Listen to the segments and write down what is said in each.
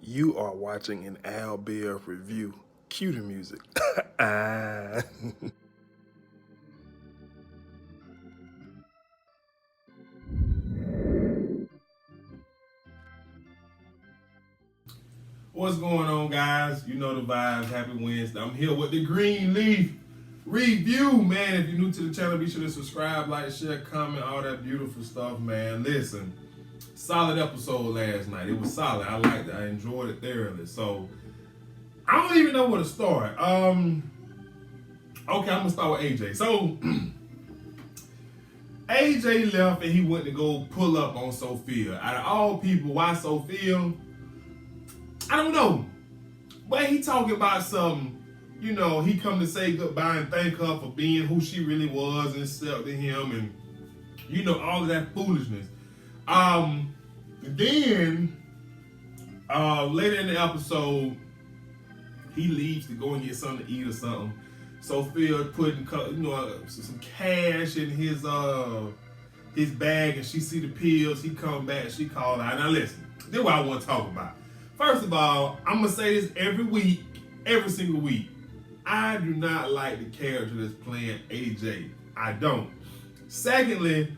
You are watching an Al Bear review. Cue the music. Ah. What's going on, guys? You know the vibes. Happy Wednesday. I'm here with the Greenleaf review, man. If you're new to the channel, be sure to subscribe, like, share, comment, all that beautiful stuff, man. Listen, solid episode last night. It was solid. I liked it. I enjoyed it thoroughly. So I don't even know where to start. Okay, I'm gonna start with AJ. So AJ left and he went to go pull up on Sophia. Out of all people, why Sophia? I don't know. But he talking about some, he come to say goodbye and thank her for being who she really was and accepting him and, all of that foolishness. Then, later in the episode, he leaves to go and get something to eat or something. Sophia putting, some cash in his bag and she see the pills. He come back, she called out. Now listen, this is what I want to talk about. First of all, I'm going to say this every single week. I do not like the character that's playing AJ. I don't. Secondly,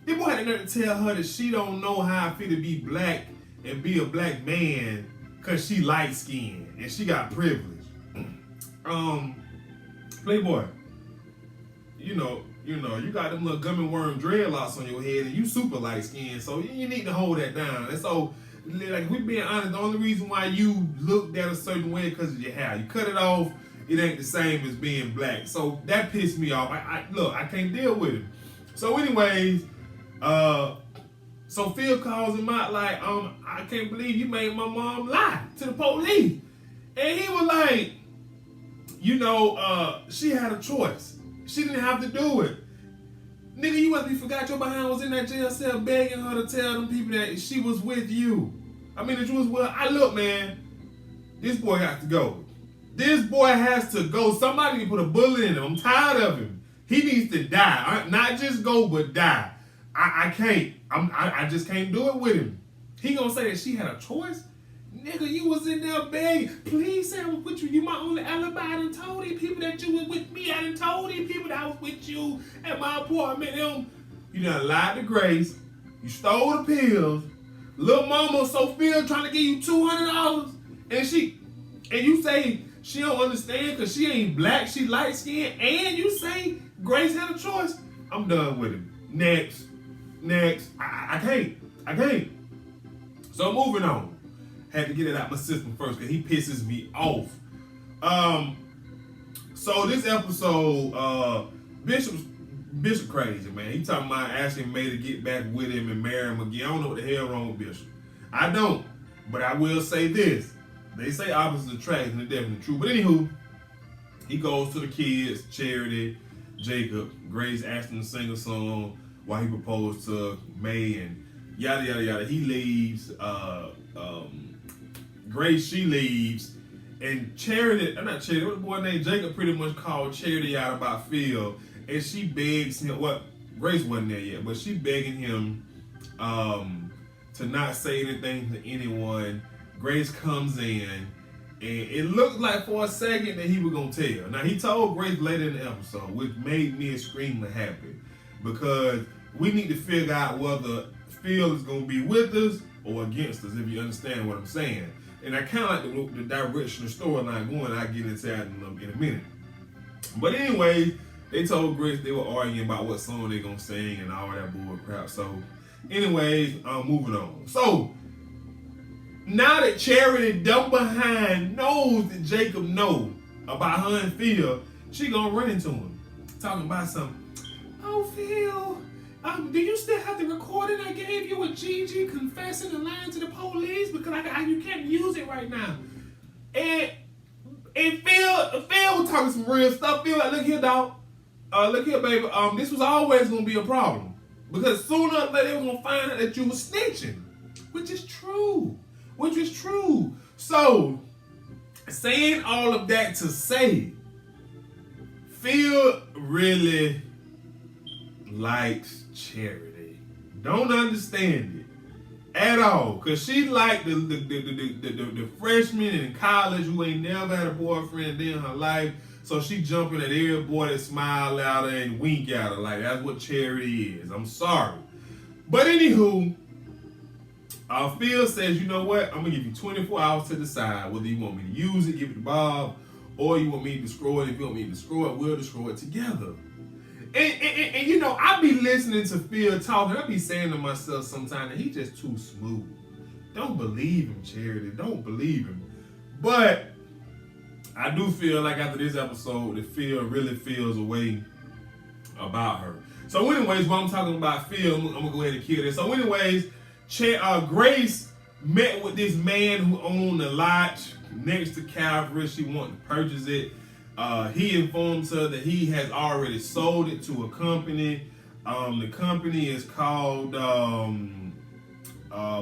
this boy had the nerve to tell her that she don't know how it feel to be black and be a black man because she light skinned and she got privilege. Playboy, you got them little gummy worm dreadlocks on your head and you super light skinned, so you need to hold that down. And so, like, if we being honest, the only reason why you looked at a certain way because of your hair. You cut it off, it ain't the same as being black. So that pissed me off. I can't deal with it. So anyways, Sophia calls him out like, I can't believe you made my mom lie to the police. And he was like, she had a choice. She didn't have to do it. Nigga, you must be forgot your behind was in that jail cell begging her to tell them people that she was with you. I mean, that you was with. Look, man, this boy got to go. This boy has to go. Somebody need to put a bullet in him. I'm tired of him. He needs to die. Not just go, but die. I can't. I just can't do it with him. He gonna say that she had a choice? Nigga, you was in there begging. Please say I was with you. You my only alibi. I done told these people that you was with me. I done told these people that I was with you at my apartment. You done lied to Grace. You stole the pills. Little mama Sophia trying to give you $200. And you say she don't understand because she ain't black, she light skinned. And you say Grace had a choice. I'm done with him. Next. I can't. So moving on. Had to get it out my system first because he pisses me off. So this episode, Bishop crazy, man. He talking about asking May to get back with him and marry him again. I don't know what the hell wrong with Bishop. I don't. But I will say this. They say opposites attract, and it's definitely true. But anywho, he goes to the kids, Charity, Jacob. Grace asked him to sing a song while he proposed to May and yada, yada, yada. He leaves. Grace, she leaves, and Charity, not Charity, what the boy named Jacob pretty much called Charity out about Phil, and she begs him, Grace wasn't there yet, but she begging him to not say anything to anyone. Grace comes in, and it looked like for a second that he was going to tell. Now, he told Grace later in the episode, which made me extremely happy, because we need to figure out whether Phil is going to be with us or against us, if you understand what I'm saying. And I kind of like the direction the storyline going. I'll get into that in a minute. But anyway, they told Grace they were arguing about what song they gonna sing and all that bull crap. So, anyways, moving on. So, now that Charity dumb behind knows that Jacob know about her and Phil, she gonna run into him, talking about something. Oh, Phil. Do you still have the recording I gave you with Gigi confessing and lying to the police? Because you can't use it right now. And Phil was talking some real stuff. Phil like, look here, dog. Look here, baby. This was always going to be a problem. Because sooner or later they were going to find out that you were snitching. Which is true. So, saying all of that to say, Phil really likes Charity. Don't understand it. At all. Because she like the freshman in college who ain't never had a boyfriend day in her life. So she jumping at every boy that smile at her and wink at her. Like, that's what charity is. I'm sorry. But anywho, Phil says, you know what? I'm going to give you 24 hours to decide whether you want me to use it, give it to Bob, or you want me to destroy it. If you want me to destroy it, we'll destroy it together. And you know, I be listening to Phil talking. I be saying to myself sometimes that he just too smooth. Don't believe him, Charity. Don't believe him. But I do feel like after this episode that Phil really feels a way about her. So anyways, while I'm talking about Phil, I'm going to go ahead and kill this. So anyways, Grace met with this man who owned a lot next to Calvary. She wanted to purchase it. He informs her that he has already sold it to a company. The company is called,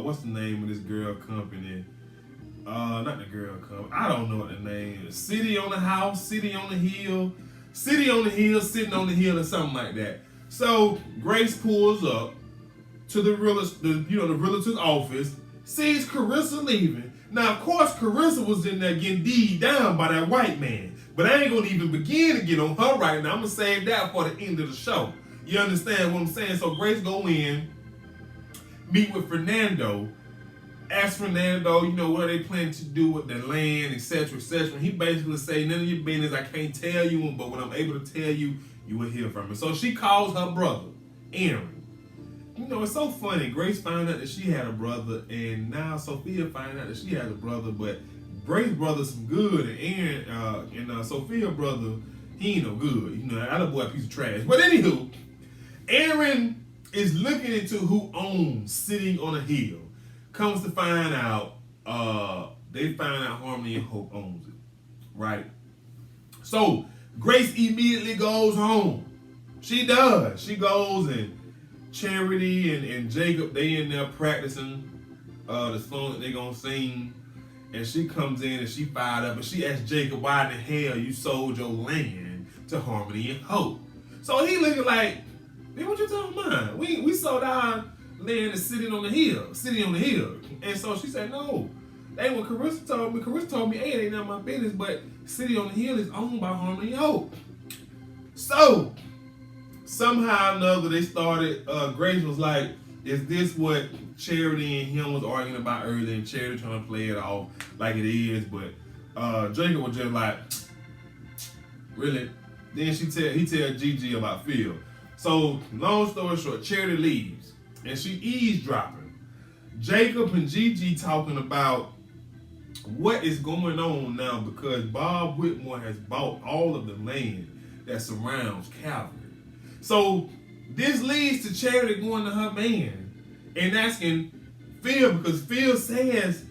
what's the name of this girl company? Not the girl company. I don't know what the name is. City on the House, City on the Hill, City on the Hill, Sitting on the Hill, or something like that. So Grace pulls up to the realtor's office, sees Carissa leaving. Now, of course, Carissa was in there getting deed down by that white man. But I ain't gonna even begin to get on her right now. I'm gonna save that for the end of the show. You understand what I'm saying? So Grace go in, meet with Fernando, ask Fernando, you know, what they plan to do with the land, etc., etc. He basically say, none of your business, I can't tell you, but when I'm able to tell you, you will hear from me. So she calls her brother, Aaron. You know, it's so funny. Grace found out that she had a brother, and now Sophia found out that she has a brother, but Grace's brother's some good, and Aaron and Sophia's brother, he ain't no good. You know, that other boy a piece of trash. But anywho, Aaron is looking into who owns Sitting on a Hill. Comes to find out, they find out Harmony and Hope owns it, right? So Grace immediately goes home. She does. She goes, and Charity and Jacob, they in there practicing the song that they gonna sing. And she comes in and she fired up and she asks Jacob, why in the hell you sold your land to Harmony and Hope? So he looking like, man, what you talking about? We sold our land to Sitting on the Hill, City on the Hill. And so she said, no. That ain't what Carissa told me. Carissa told me, hey, it ain't none of my business, but City on the Hill is owned by Harmony and Hope. So somehow or another they started, Grace was like, is this what Charity and him was arguing about earlier, and Charity trying to play it off like it is, but Jacob was just like, really? Then he tell Gigi about Phil. So long story short, Charity leaves and she eavesdropping. Jacob and Gigi talking about what is going on now because Bob Whitmore has bought all of the land that surrounds Calvary. So this leads to Charity going to her man and asking Phil, because Phil says,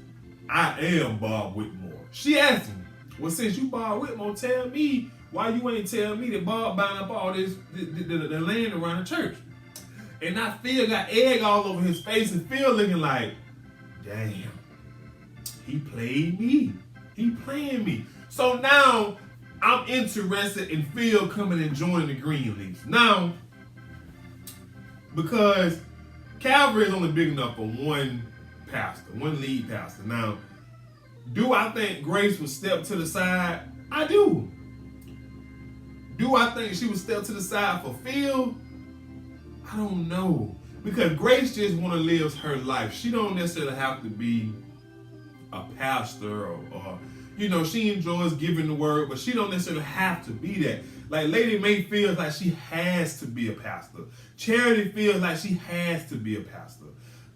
I am Bob Whitmore. She asked him, well, since you Bob Whitmore, tell me why you ain't tell me that Bob buying up all this the land around the church. And now Phil got egg all over his face, and Phil looking like, damn, he played me. He playing me. So now I'm interested in Phil coming and joining the Greenleaf. Now, because Calvary is only big enough for one pastor, one lead pastor. Now, do I think Grace would step to the side? I do. Do I think she would step to the side for Phil? I don't know. Because Grace just want to live her life. She don't necessarily have to be a pastor or you know, she enjoys giving the word, but she don't necessarily have to be that. Like Lady Mae feels like she has to be a pastor. Charity feels like she has to be a pastor.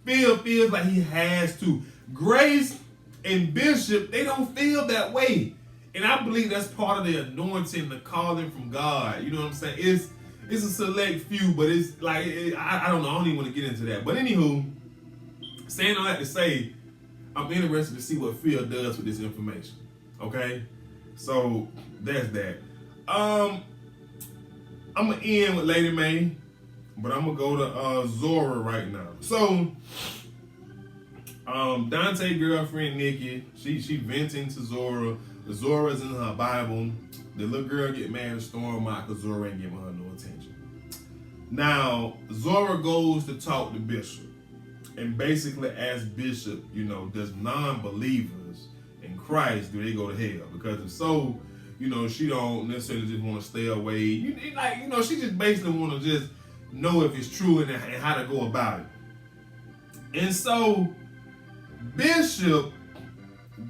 Phil feels like he has to. Grace and Bishop, they don't feel that way. And I believe that's part of the anointing, the calling from God. You know what I'm saying? It's a select few, but it's like, I don't know. I don't even want to get into that. But anywho, saying all that to say, I'm interested to see what Phil does with this information. Okay? So, that's that. I'm going to end with Lady Mae, but I'm going to go to Zora right now. So, Dante's girlfriend, Nikki, she venting to Zora. Zora's in her Bible. The little girl get mad and storm out because Zora ain't giving her no attention. Now, Zora goes to talk to Bishop. and basically asked Bishop, does non-believers in Christ, do they go to hell? Because if so, she don't necessarily just want to stay away. She just basically want to just know if it's true and how to go about it. And so Bishop,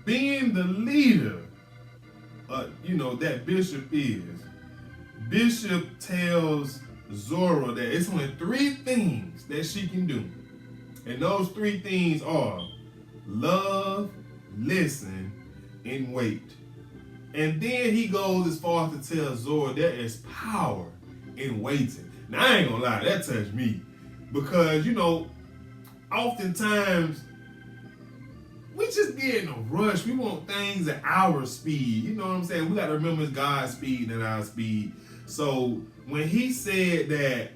being the leader, that Bishop is, Bishop tells Zora that it's only 3 things that she can do. And those 3 things are love, listen, and wait. And then he goes as far as to tell Zora there is power in waiting. Now, I ain't gonna lie, that touched me. Because, oftentimes, we just get in a rush. We want things at our speed. You know what I'm saying? We got to remember it's God's speed, not our speed. So when he said that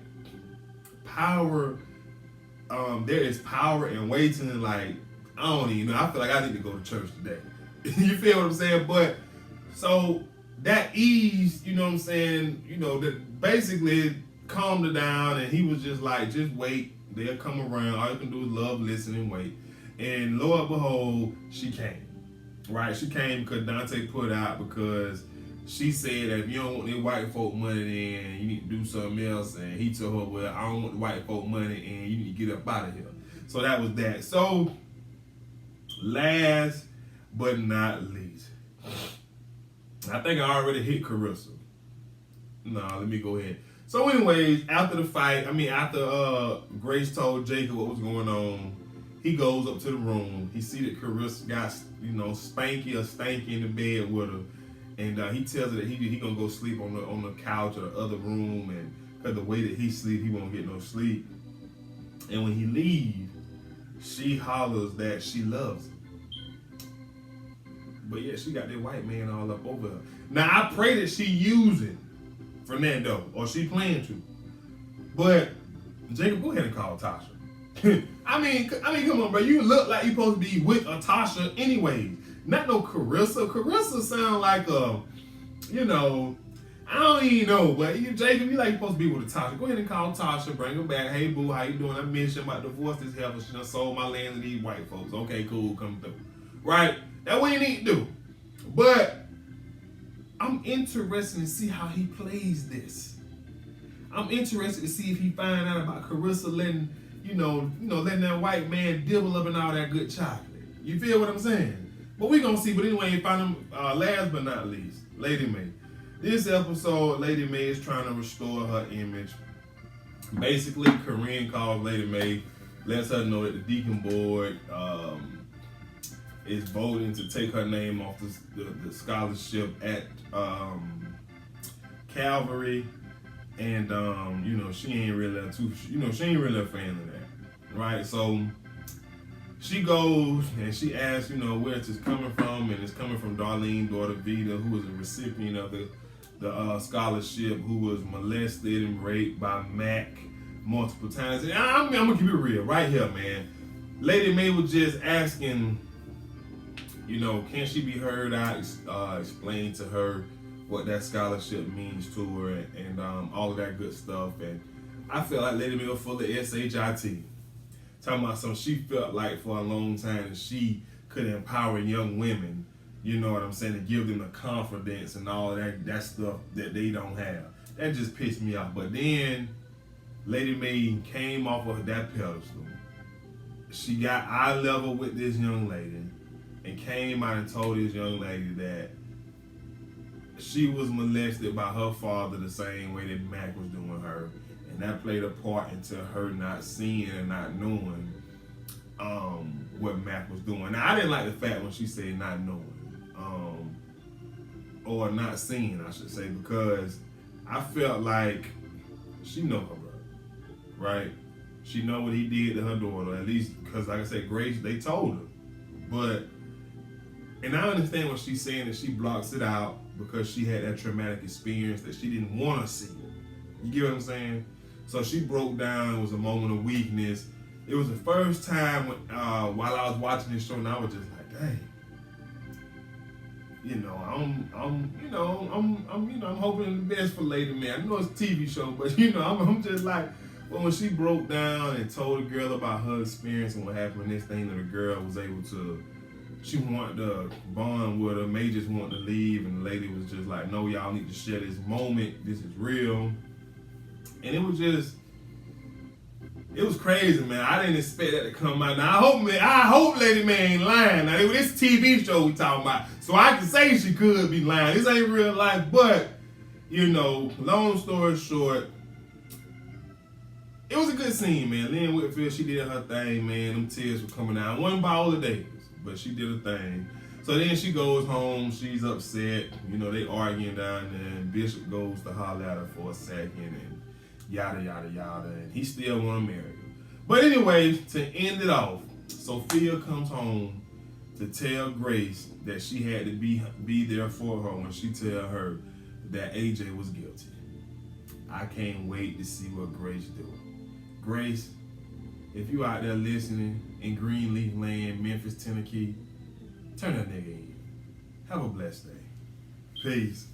there is power in waiting, like, I don't even know. I feel like I need to go to church today. You feel what I'm saying? But so that ease, you know what I'm saying? That basically calmed her down, and he was just like, just wait. They'll come around. All you can do is love, listen, and wait. And lo and behold, she came. Right? She came because Dante put out because she said that if you don't want the white folk money, then you need to do something else. And he told her, well, I don't want the white folk money, and you need to get up out of here. So that was that. So, last but not least, I think I already hit Carissa. No, let me go ahead. So anyways, after the fight, after Grace told Jacob what was going on, he goes up to the room. He see that Carissa got, Spanky or Stanky in the bed with her. And he tells her that he gonna go sleep on the couch or the other room, and because the way that he sleep, he won't get no sleep. And when he leaves, she hollers that she loves him. But yeah, she got that white man all up over her. Now I pray that she using Fernando, or she plan to. But Jacob, go ahead and call Tasha. I mean, come on, bro. You look like you supposed to be with a Tasha anyways. Not no Carissa. Carissa sound like I don't even know, but Jacob, you like you supposed to be with a Tasha. Go ahead and call Tasha, bring her back. Hey, boo, how you doing? I mentioned about divorce this heifer. She done sold my land to these white folks. Okay, cool, come through. Right? That's what you need to do. But I'm interested to see how he plays this. I'm interested to see if he find out about Carissa letting, letting that white man dibble up in all that good chocolate. You feel what I'm saying? But we gonna see. But anyway, find him. Last but not least, Lady Mae. This episode, Lady Mae is trying to restore her image. Basically, Corinne calls Lady Mae, lets her know that the Deacon Board is voting to take her name off the scholarship at Calvary, and she ain't really a fan of that, right? So she goes and she asks, where it's coming from, and it's coming from Darlene, daughter Vita, who was a recipient of the scholarship, who was molested and raped by Mac multiple times. And I'm gonna keep it real right here, man. Lady Mae was just asking, can she be heard out, explain to her what that scholarship means to her, and all of that good stuff. And I felt like Lady Mae was full of SHIT. Talking about something she felt like for a long time that she could empower young women, you know what I'm saying, to give them the confidence and all of that stuff that they don't have. That just pissed me off. But then Lady Mae came off of that pedestal. She got eye level with this young lady and came out and told this young lady that she was molested by her father the same way that Mac was doing her. And that played a part into her not seeing and not knowing what Mac was doing. Now, I didn't like the fact when she said not knowing. Or not seeing, I should say, because I felt like she know her brother, right? She know what he did to her daughter, at least because, like I said, Grace, they told her. And I understand what she's saying, that she blocks it out because she had that traumatic experience that she didn't want to see. You get what I'm saying? So she broke down. It was a moment of weakness. It was the first time while I was watching this show, and I was just like, dang. I'm hoping the best for Lady Mae. I know it's a TV show, but I'm just like, But when she broke down and told the girl about her experience and what happened, next thing that the girl was able to, she wanted to bond with her. May just wanted to leave, and the lady was just like, no, y'all need to share this moment. This is real. And it was just, it was crazy, man. I didn't expect that to come out. Now, I hope Lady May ain't lying. Now, this TV show we talking about, so I can say she could be lying. This ain't real life, but, you know, long story short, it was a good scene, man. Lynn Whitfield, she did her thing, man. Them tears were coming out. It wasn't Viola Davis, but she did her thing. So then she goes home. She's upset. You know, they arguing down there, and Bishop goes to holler at her for a second, and yada, yada, yada. And he still want to marry her. But anyway, to end it off, Sophia comes home to tell Grace that she had to be there for her when she tell her that AJ was guilty. I can't wait to see what Grace do. Grace, if you out there listening in Greenleaf land, Memphis, Tennessee, turn that nigga in. Have a blessed day. Peace.